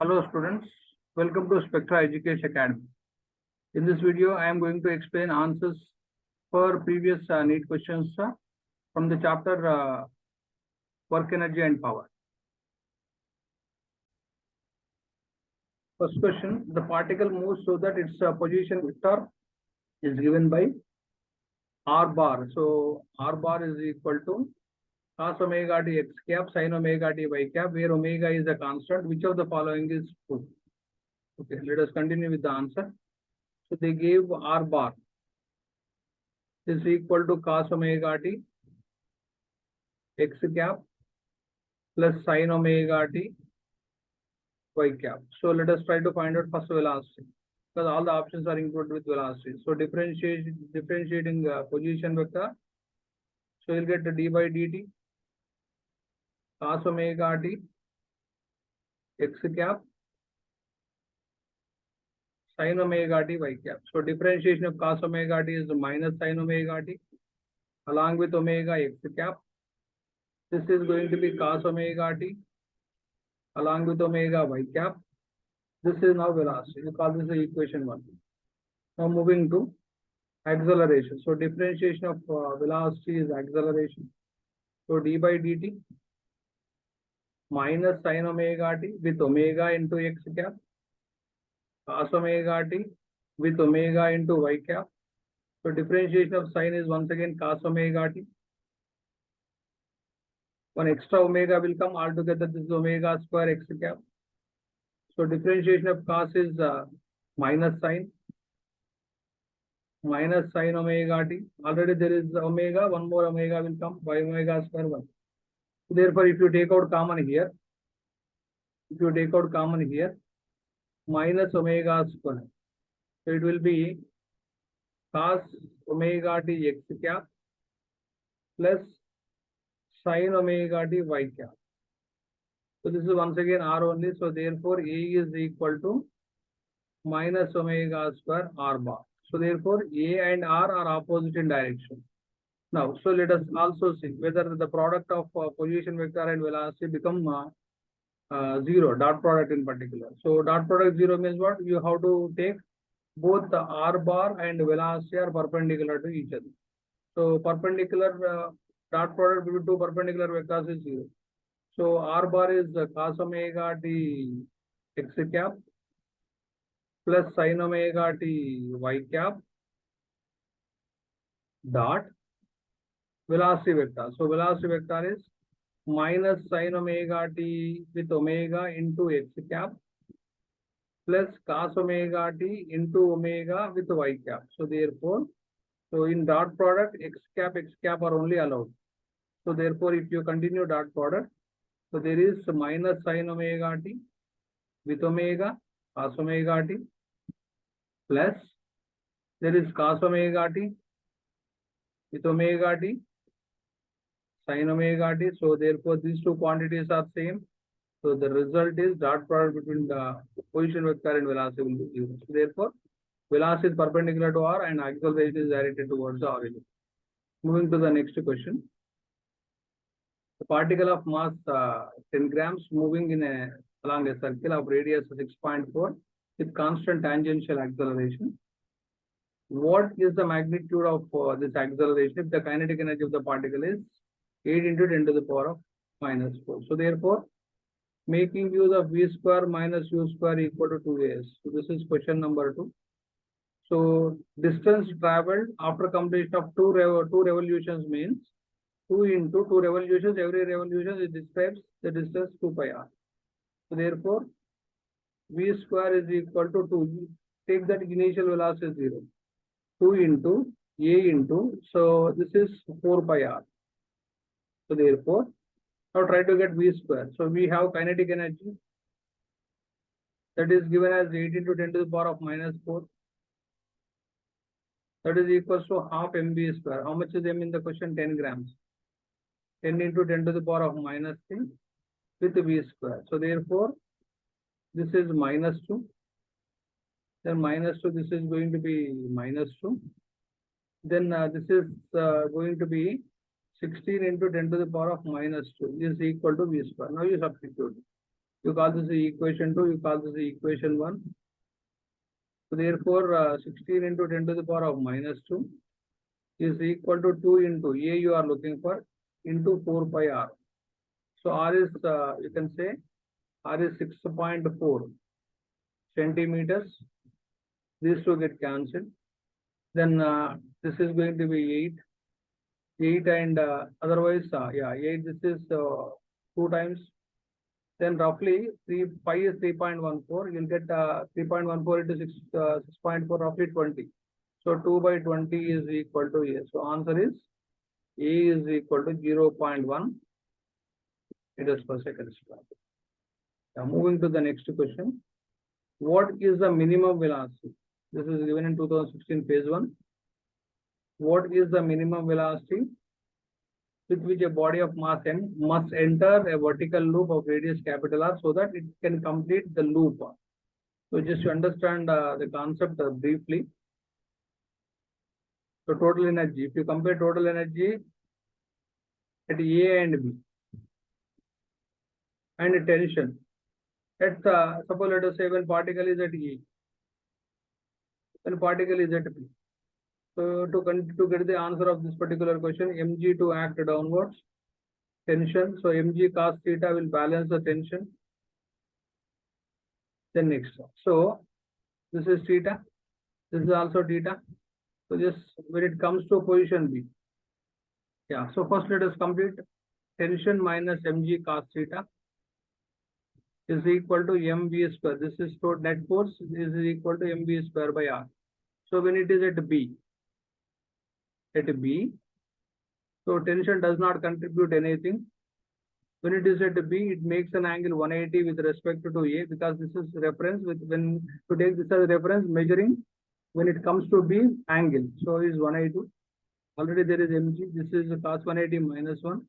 Hello students, welcome to Spectra Education Academy. In this video, I am going to explain answers for previous NEET questions from the chapter Work Energy and Power. First question, the particle moves so that its position vector is given by R bar. So R bar is equal to cos omega t x cap sin omega t y cap, where omega is a constant. Which of the following is true? Okay, let us continue with the answer. So they gave R bar is equal to cos omega t x cap plus sin omega t y cap. So let us try to find out first velocity, because all the options are included with velocity. So differentiating position vector. So you'll get the d by dt cos omega t x cap sin omega t y cap. So differentiation of cos omega t is minus sin omega t along with omega x cap. This is going to be cos omega t along with omega y cap. This is now velocity. We call this the equation 1. Now moving to acceleration. So differentiation of velocity is acceleration. So d by dt minus sin omega t with omega into x cap cos omega t with omega into y cap. So differentiation of sin is once again cos omega t. One extra omega will come, altogether this is omega square x cap. So differentiation of cos is minus sin omega t. Already there is omega, one more omega will come, y omega square 1. Therefore, if you take out common here, minus omega square, so it will be cos omega t x cap plus sin omega t y cap. So this is once again R only. So therefore, A is equal to minus omega square R bar. So therefore, A and R are opposite in direction. Now, so let us also see whether the product of position vector and velocity become 0, dot product in particular. So dot product 0 means what? You have to take both the R bar and velocity are perpendicular to each other. So perpendicular dot product between two perpendicular vectors is 0. So R bar is cos omega t x cap plus sin omega t y cap dot velocity vector. So velocity vector is minus sin omega t with omega into x cap plus cos omega t into omega with y cap. So therefore, so in dot product, x cap are only allowed. So therefore, if you continue dot product, so there is minus sin omega t with omega cos omega t plus there is cos omega t with omega t sin omega t. So therefore, these two quantities are same. So the result is dot product between the position vector and velocity will be 0. So therefore, velocity is perpendicular to R and acceleration is directed towards the origin. Moving to the next question. The particle of mass 10 grams moving along a circle of radius 6.4 with constant tangential acceleration. What is the magnitude of this acceleration if the kinetic energy of the particle is 8 into 10 to the power of minus 4? So therefore, making use of v square minus u square equal to 2as. So this is question number 2. So distance traveled after completion of two revolutions means 2 into 2 revolutions. Every revolution it describes the distance 2 pi r. So therefore, v square is equal to 2. Take that initial velocity is 0. 2 into a into, so this is 4 pi r. So therefore, now try to get v square. So we have kinetic energy that is given as 8 into 10 to the power of minus 4. That is equals to half mv square. How much is m in the question? 10 grams. 10 into 10 to the power of minus 3 with v square. So therefore, this is minus 2. Then minus 2, this is going to be minus 2. Then this is going to be 16 into 10 to the power of minus 2 is equal to v square. Now you substitute. You call this the equation 2, you call this the equation 1. So therefore, 16 into 10 to the power of minus 2 is equal to 2 into A you are looking for into 4 pi R. So R is, you can say, R is 6.4 centimeters. These two get cancelled. Then this is going to be 8 and otherwise, 8, this is 2 times. Then roughly 3 pi is 3.14. You'll get 3.14 into 6.4, roughly 20. So 2 by 20 is equal to A. So answer is A is equal to 0.1 meters per second square. Now moving to the next question. What is the minimum velocity? This is given in 2016 phase 1. What is the minimum velocity with which a body of mass m must enter a vertical loop of radius capital R so that it can complete the loop? So just to understand the concept briefly. So total energy, if you compare total energy at A and B and tension at suppose let us say when particle is at E, when particle is at B. So to get the answer of this particular question, mg to act downwards, tension. So mg cos theta will balance the tension. Then next, so this is theta, this is also theta. So just when it comes to position B, yeah. So first let us complete tension minus mg cos theta is equal to mv square. This is net force. This is equal to mv square by R. So when it is at B, so tension does not contribute anything. When it is at B, it makes an angle 180 with respect to A, because this is reference with when to take this as reference measuring when it comes to B angle. So is 180. Already there is mg. This is cos 180 minus 1.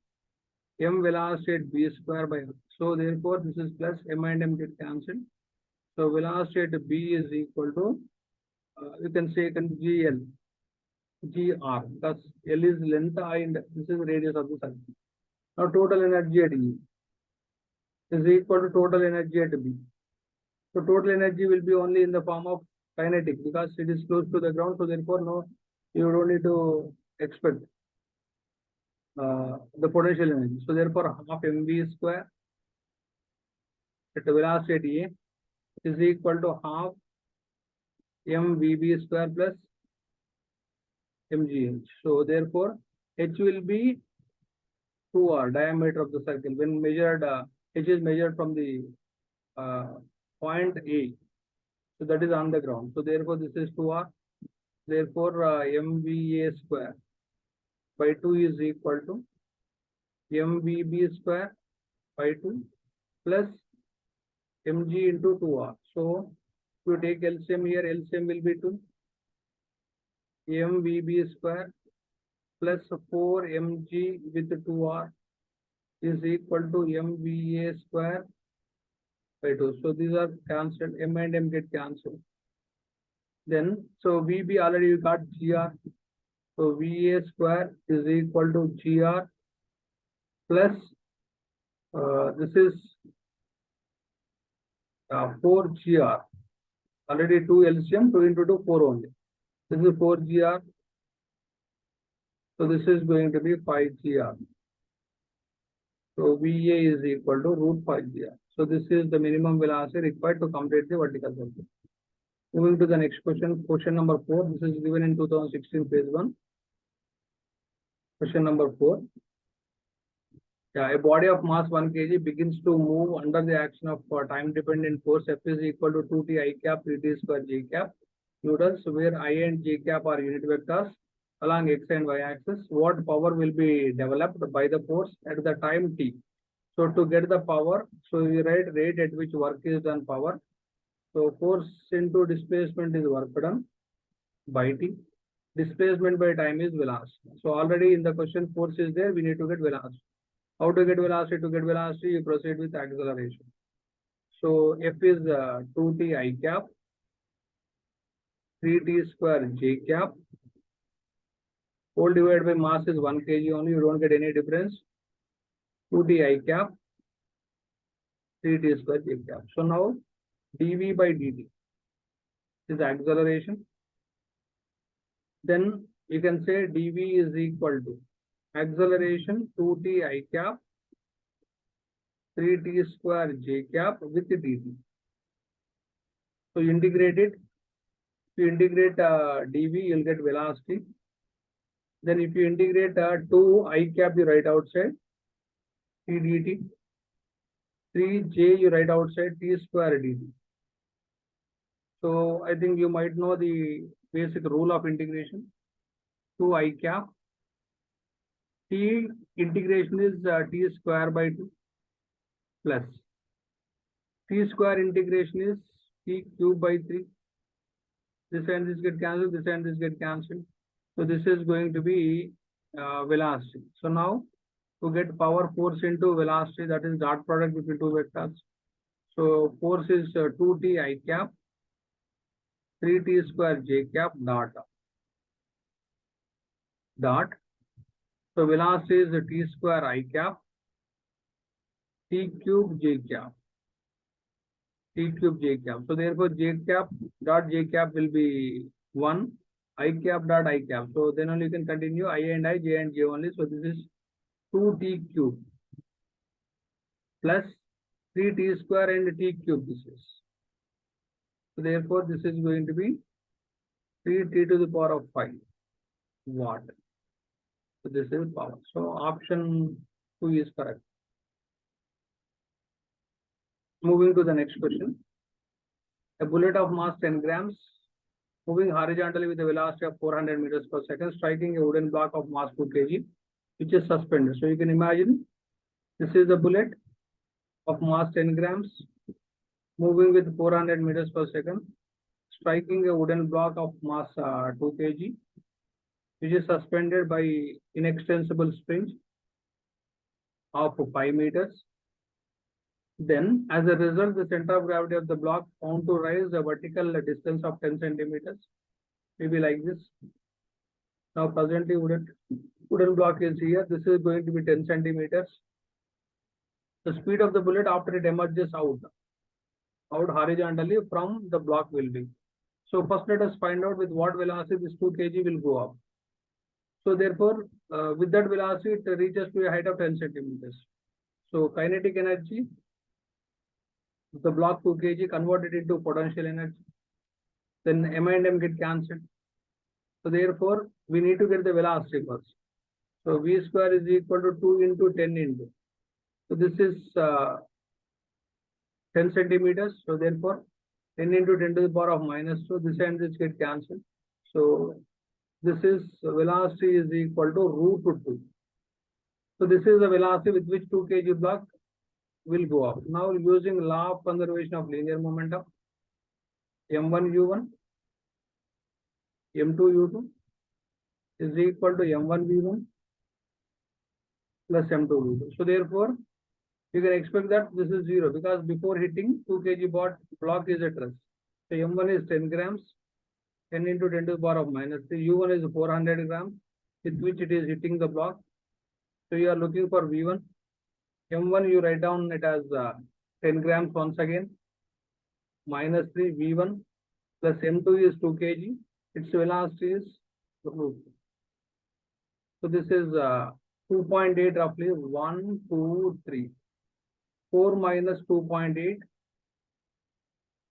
M velocity at B square by R. So therefore this is plus M and M get cancelled. So velocity at B is equal to you can say GL. GR, because L is length and this is radius of the circle. Now total energy at E is equal to total energy at B. So total energy will be only in the form of kinetic because it is close to the ground. So therefore, no, you don't need to expect the potential energy. So therefore, half mv square at the velocity at A is equal to half mvb square plus mgh. So therefore, h will be 2r, diameter of the circle. When measured, h is measured from the point A. So that is on the ground. So therefore, this is 2r. Therefore, mva square by 2 is equal to mvb square by 2 plus mg into 2r. So if you take LCM here, LCM will be 2. mvb square plus 4 mg with 2r is equal to mva square by 2. So these are cancelled. M and M get cancelled. Then, so VB already you got GR. So VA square is equal to GR plus this is 4 GR. Already 2 LCM, 2 into 2, 4 only. This is 4 GR. So this is going to be 5 GR. So VA is equal to root 5 GR. So this is the minimum velocity required to complete the vertical circle. Moving to the next question, question number 4. This is given in 2016 phase 1. Question number 4. Yeah, a body of mass 1 kg begins to move under the action of time-dependent force. F is equal to 2t I cap 3t square j cap newtons, where I and j cap are unit vectors along x and y axis. What power will be developed by the force at the time t? So to get the power, so we write rate at which work is done power. So force into displacement is work done by t. Displacement by time is velocity. So already in the question force is there, we need to get velocity. How to get velocity? To get velocity, you proceed with acceleration. So F is 2t I cap, 3t square j cap, whole divided by mass is 1 kg only, you don't get any difference. 2t I cap 3t square j cap. So now dv by dt is acceleration. Then you can say dv is equal to acceleration 2t I cap 3t square j cap with dt. So integrate it. If you integrate dv, you'll get velocity. Then if you integrate 2 I cap, you write outside t dt. 3j you write outside t square dt. So I think you might know the basic rule of integration. 2 I cap. T integration is t square by 2 plus t square integration is t cube by 3. This and this get cancelled, this and this get cancelled. So this is going to be velocity. So now to get power force into velocity, that is dot product between two vectors. So force is 2t I cap 3t square j cap dot. So velocity is t square I cap t cube j cap. T cube j cap. So therefore j cap dot j cap will be 1, I cap dot I cap. So then only you can continue I and I, j and j only. So this is 2t cube plus 3t square and t cube this is. So therefore this is going to be 3t to the power of 5 watt. So this is power. So option 2 is correct. Moving to the next question. A bullet of mass 10 grams moving horizontally with a velocity of 400 meters per second, striking a wooden block of mass 2 kg, which is suspended. So you can imagine this is a bullet of mass 10 grams moving with 400 meters per second, striking a wooden block of mass 2 kg, which is suspended by inextensible spring of 5 meters. Then, as a result, the center of gravity of the block found to rise a vertical distance of 10 centimeters, maybe like this. Now, presently, wooden block is here. This is going to be 10 centimeters. The speed of the bullet after it emerges out horizontally from the block will be. So, first let us find out with what velocity this 2 kg will go up. So, therefore, with that velocity, it reaches to a height of 10 centimeters. So, kinetic energy, the block 2 kg converted into potential energy. Then M and M get cancelled. So therefore, we need to get the velocity first. So V square is equal to 2 into 10 into. So this is 10 centimeters. So therefore, 10 into 10 to the power of minus 2. This and this get cancelled. So this is velocity is equal to root 2. So this is the velocity with which 2 kg block will go up. Now using law of conservation of linear momentum, m1 u1, m2 u2 is equal to m1 v1 plus m2 v2. So therefore, you can expect that this is 0 because before hitting 2 kg block is at rest. So m1 is 10 grams, 10 into 10 to the power of minus 3. u1 is 400 grams with which it is hitting the block. So you are looking for v1. M1 you write down it as 10 grams once again, minus 3 V1 plus M2 is 2 kg. Its velocity is root. So this is 2.8 roughly, 1, 2, 3. 4 minus 2.8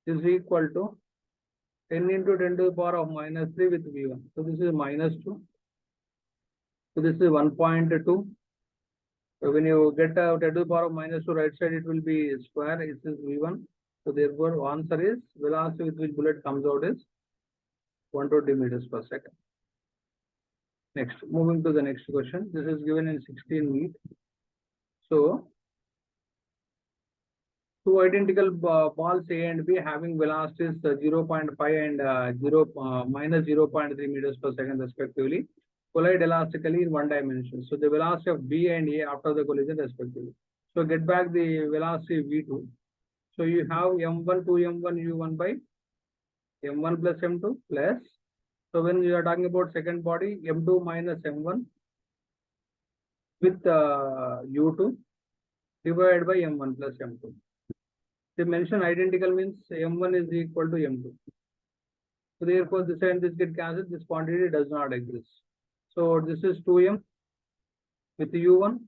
is equal to 10 into 10 to the power of minus 3 with V1. So this is minus 2. So this is 1.2. So when you get 10 to the power of minus 2 right side, it will be square. It is V1. So therefore, answer is velocity with which bullet comes out is 120 meters per second. Next, moving to the next question. This is given in 16 NEET. So, two identical balls A and B having velocities 0.5 and minus 0.3 meters per second respectively collide elastically in one dimension. So the velocity of B and A after the collision respectively. So get back the velocity V2. So you have M1 to M1 U1 by M1 plus M2 plus. So when you are talking about second body, M2 minus M1 with U2 divided by M1 plus M2. They mention identical means M1 is equal to M2. So therefore, this and this get cancelled. This quantity does not exist. So this is 2M with U1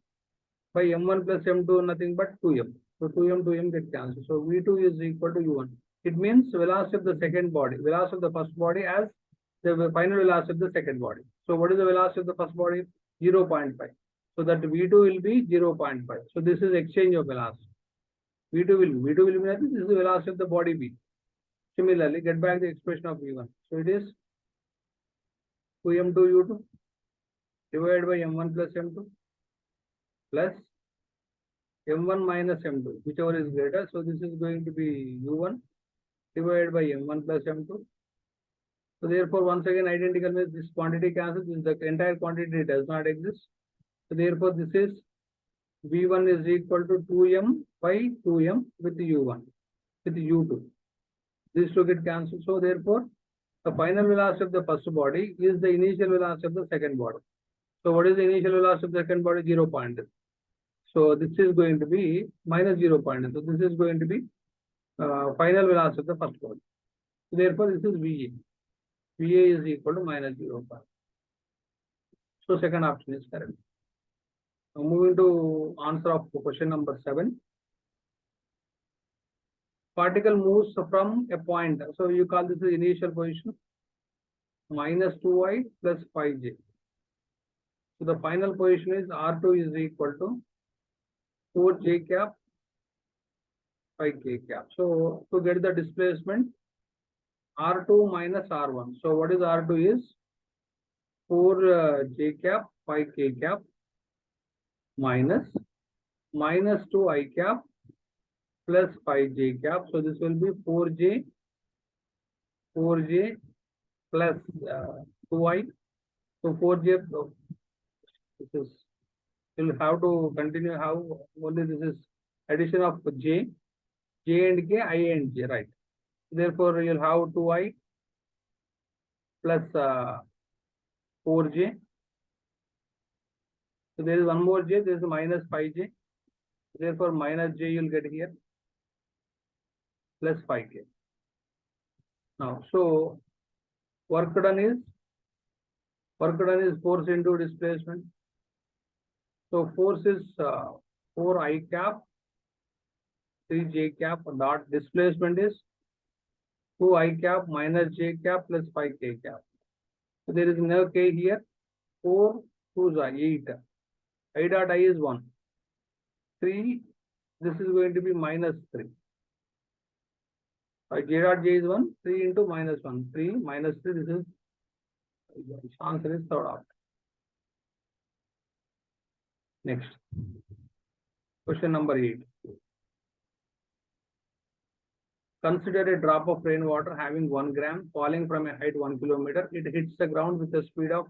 by M1 plus M2, nothing but 2M. So 2M get cancelled. So V2 is equal to U1. It means velocity of the second body, velocity of the first body as the final velocity of the second body. So what is the velocity of the first body? 0.5. So that V2 will be 0.5. So this is exchange of velocity. V2 will be nothing. This is the velocity of the body B. Similarly, get back the expression of V1. So it is 2M2 U2 divided by M1 plus M2 plus M1 minus M2, whichever is greater. So this is going to be U1 divided by M1 plus M2. So therefore, once again, identical means this quantity cancels. This the entire quantity does not exist. So therefore, this is V1 is equal to 2M by 2M with U1 with U2. These two get cancelled. So therefore, the final velocity of the first body is the initial velocity of the second body. So what is the initial velocity of the second body? 0. So this is going to be minus 0. So this is going to be final velocity of the first body. So therefore, this is VA. VA is equal to minus 0. So second option is correct. Now moving to answer of question number 7. Particle moves from a point. So you call this the initial position minus 2i plus 5j. So the final position is R2 is equal to 4j cap 5k cap. So to get the displacement R2 minus R1. So what is R2 is 4j cap 5k cap minus 2i cap plus 5j cap. So this will be 4j plus 2i. So 4j, this is, you'll have to continue how only this is addition of j and k, I and j, right? Therefore, you'll have 2i plus 4j. So there is one more j, there is minus 5j. Therefore, minus j you'll get here plus 5k. Now, so work done is force into displacement. So force is 4i cap 3j cap dot displacement is 2i cap minus j cap plus 5k cap. So there is no k here. 4 2s are 8. I dot I is 1. 3. This is going to be minus 3. J dot j is 1. 3 into minus 1. 3 minus 3. This is answer is third option. Next. Question number 8. Consider a drop of rainwater having 1 gram falling from a height 1 kilometer. It hits the ground with a speed of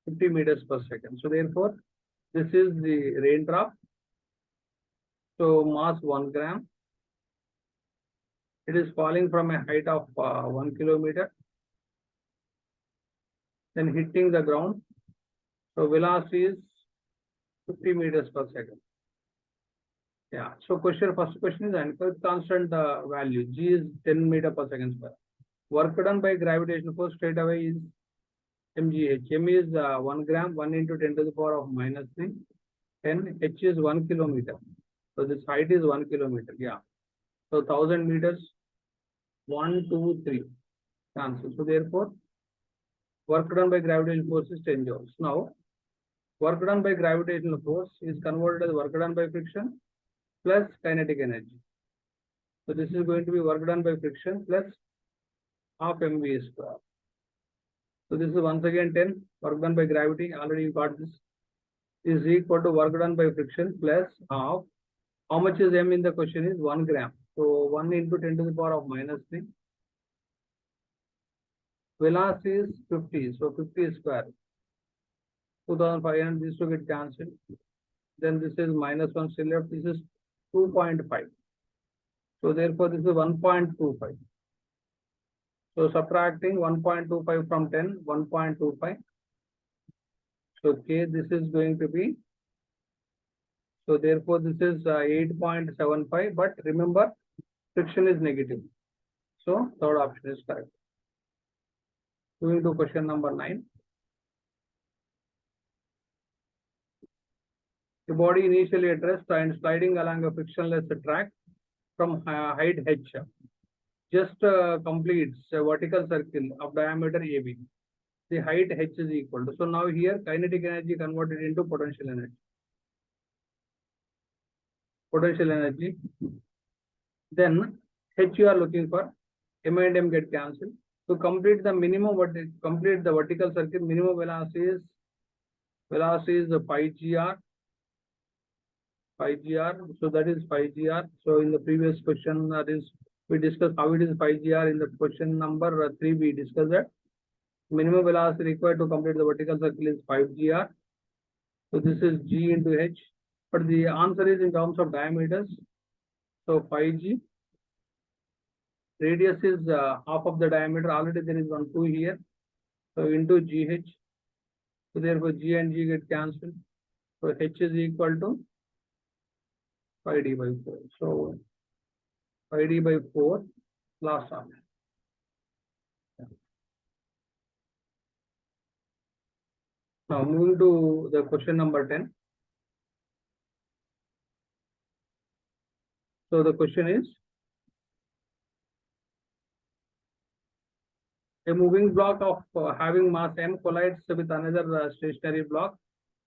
50 meters per second. So therefore, this is the raindrop. So mass 1 gram. It is falling from a height of 1 kilometer. Then hitting the ground. So velocity is 50 meters per second. Yeah. So first question is anchor constant value. G is 10 meter per second square. Work done by gravitational force straight away is mgh. M is 1 gram, 1 into 10 to the power of minus 3. 10, h is 1 kilometer. So this height is 1 kilometer. Yeah. So 1000 meters. 1, 2, 3. Cancel. So therefore, work done by gravitational force is 10 joules. Now, work done by gravitational force is converted as work done by friction plus kinetic energy. So this is going to be work done by friction plus half mv square. So this is once again 10 work done by gravity. Already you got this is equal to work done by friction plus half. How much is m in the question is 1 gram. So 1 into 10 to the power of minus 3. Velocity is 50. So 50 square. 2500. This will get cancelled. Then this is minus 1 still left. This is 2.5. So therefore, this is 1.25. So subtracting 1.25 from 10, 1.25. So k, this is going to be. So therefore, this is 8.75. But remember, friction is negative. So third option is correct. Moving to question number 9. The body initially at rest and sliding along a frictionless track from height h just completes a vertical circle of diameter AB. The height h is equal to. So now here kinetic energy converted into potential energy. Potential energy. Then h you are looking for. M and M get cancelled. To complete the complete the vertical circle, minimum velocity is pi gr. Pi gr. So that is pi gr. So in the previous question, that is we discussed how it is pi gr. In the question number 3, we discussed that minimum velocity required to complete the vertical circle is 5 gr. So this is g into h. But the answer is in terms of diameters. So 5g. Radius is half of the diameter. Already there is 1 2 here. So into gh. So therefore g and g get cancelled. So h is equal to pi d by 4. So pi d by 4 last option. Now moving to the question number 10. So the question is, a moving block of having mass m collides with another stationary block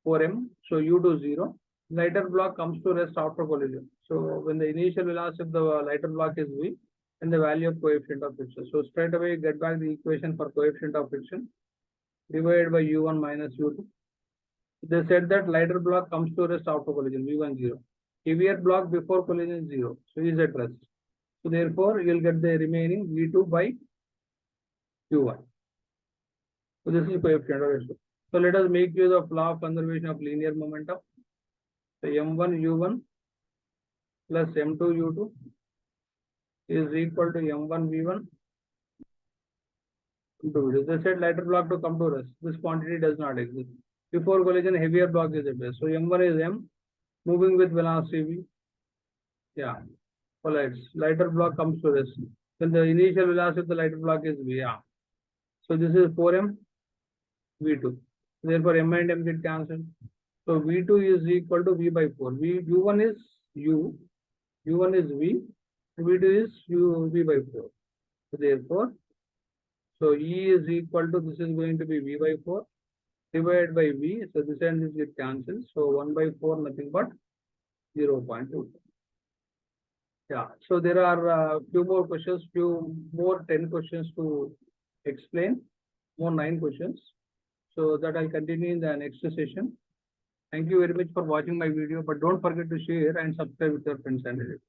4m. So u to 0. Lighter block comes to rest after collision. So when the initial velocity of the lighter block is v, and the value of coefficient of friction. So straight away get back the equation for coefficient of friction divided by u1 minus u2. They said that lighter block comes to rest after collision, v1 0. Heavier block before collision 0. So is at rest. So therefore you will get the remaining v2 by u1. So this is coefficient of ratio. So let us make use of law of conservation of linear momentum. So m1 u1 plus m2 u2 is equal to m1 v1 into v2. They said lighter block to come to rest. This quantity does not exist. Before collision, heavier block is at rest. So m1 is m, moving with velocity v. Yeah, collides. Lighter block comes to rest. Then the initial velocity of the lighter block is v. Yeah. So this is 4m v2. Therefore m and m get cancelled. So v2 is equal to v by 4. u1 is u, u1 is v, v2 is v by 4. So therefore, so E is equal to, this is going to be v by 4 divided by v. So this and this get cancelled. So 1 by 4 nothing but 0.2. Yeah. So there are few more questions, few more 10 questions to explain, more 9 questions. So that I'll continue in the next session. Thank you very much for watching my video, but don't forget to share and subscribe with your friends and relatives.